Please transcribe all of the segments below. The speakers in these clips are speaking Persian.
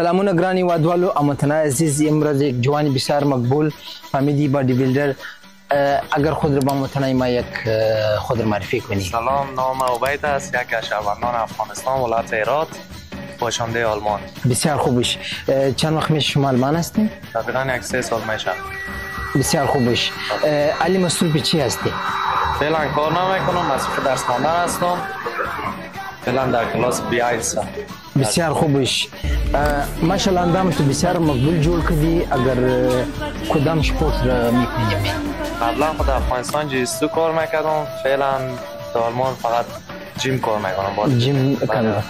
سلامونه گرانی وادوالو امتنای عزیز امروز یک جوان بسیار مقبول فامیلی بادی بیلدر اگر خود را با متنای ما یک خود را معرفی کنی. سلام، نام عبید است، یک از شهروندان افغانستان ولایت هرات باشنده آلمان. بسیار خوبش. چند وقت میشه شما آلمان هستین؟ تقریبا یک 3 سال میشه. بسیار خوبش. علی مسئول به چی هستی؟ فعلا کار نمیکنم، مسئول درس خواندن هستم. فعلا در کلاس بی هستم. بسیار خوبش. ماشاءالله اندام تو بسیار مقبول جور کردی. اگر کدام سپورت را میکنی؟ قبلا خود افغانستان جیستو کار میکردم، فعلا در آلمان فقط جیم کار میکنم. جیم کنم.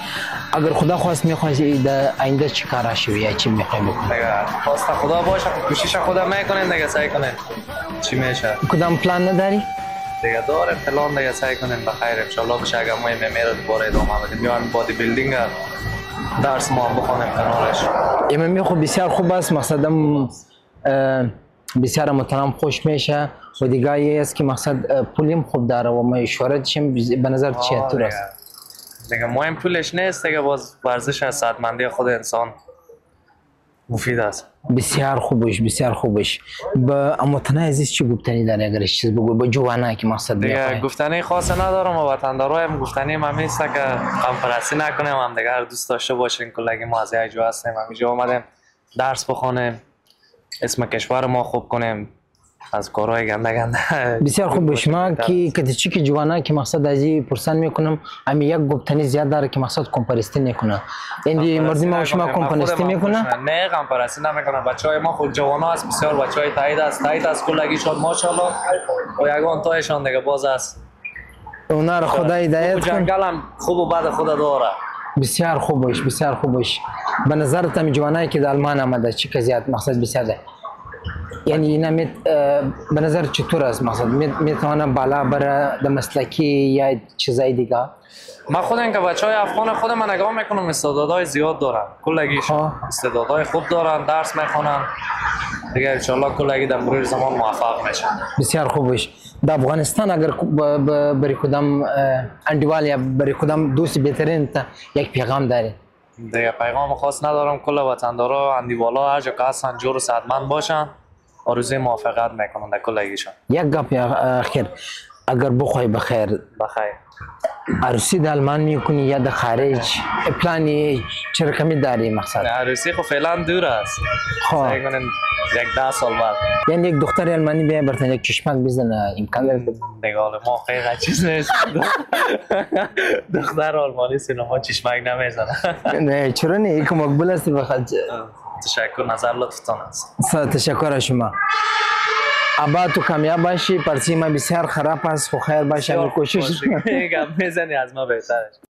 اگر خدا خواست میخوای در آینده چی کار شوی یا چی میخوای بکنی؟ خواست خدا باشه، کوشش خدا میکنین دیگه، سعی کنین چی میشه. کدام پلان نداری؟ دیگه داره پلان، دیگه سعی کنین بخیر ان شاء الله بشه. اگر ما میره دوباره ادامه بدیم یا بادی بیلدینگ درس ما بخونیم کنارش. MMA خب بسیار خوب است، مقصدم بسیار متنام خوش میشه و دیگه یه است که مقصد پولیم خوب داره و ما شهرتشم به نظر چطور است؟ دیگه مهم پولش نیست، دیگه باز ورزش از صحتمندی خود انسان مفید است. بسیار خوبش، بسیار خوبش. با متنای عزیز چی گفتنی داره؟ اگر چیز بگو با جوانه که مقصد دیگه گفتنی خاصی ندارم و وطندارایم گفتنی هم نیست که غم پرستی نکنیم، هم دیگه دوست داشته باشین. کلگی ما از یک جا هستیم، همینجا اومدیم درس بخونیم، اسم کشور ما خوب کنیم، از کارهای گنده بسیار خوب. به شما که کدیچی که جوانه که مقصد ازی پرسان میکنم، امی یک گفتنی زیاد داره که مقصد کمپاریستی نکنه. این مردی ما شما کمپاریستی میکنه؟ نه، کمپاریستی نمیکنه. بچهای ما خود جوانا است، بسیار بچهای تایید است کلگی شد ماشاءالله و یگان تایشان دیگه باز است. اونا رو خدا هدایت کن. جنگل هم خوب و بد خود داره. بسیار خوبش، بسیار خوبش. به نظرت هم جوانایی که در آلمان آمده چی که زیاد مقصد بسیار ده؟ یعنی اینا به نظر چطور است؟ مقصد میتونم بالا بره در مسلکی یا چیزای دیگه؟ من خودم که بچهای افغان خودم من نگاه میکنم استعدادهای زیاد دارن، کلگیش استعدادهای خوب دارن، درس میخونن دیگه. ان شاء الله کلگی در مرور زمان موفق میشن. بسیار خوبش. در افغانستان اگر برای کدام اندوال یا برای کدام دوست بهترین یک پیغام داره؟ دیگه پیغام خاص ندارم، کل وطندارا اندیوالا هر جا که هستن جور و صحتمند باشن، آرزوی موفقیت میکنن در کلگیشان. یک گپ اخیر، اگر بخوای بخیر عروسی در آلمان میکنی یا در خارج؟ پلانی چه رقمی داری مقصد؟ عروسی خب فعلا دور است. سعی کنین یک 10 سال بعد. یعنی یک دختر آلمانی بیای برتن یک چشمک بزنه امکان داره؟ دیگه ما خیلی چیز نیست. دختر آلمانی سینما چشمک نمیزنه. نه چرا نه؟ یک مقبول است بخاطر. تشکر، نظر لطفتان است. تشکر از شما. ابا تو کامیاب باشی. پرسی ما بسیار خراب است، خو خیر باشه. کوشش میزنی از ما بهتره.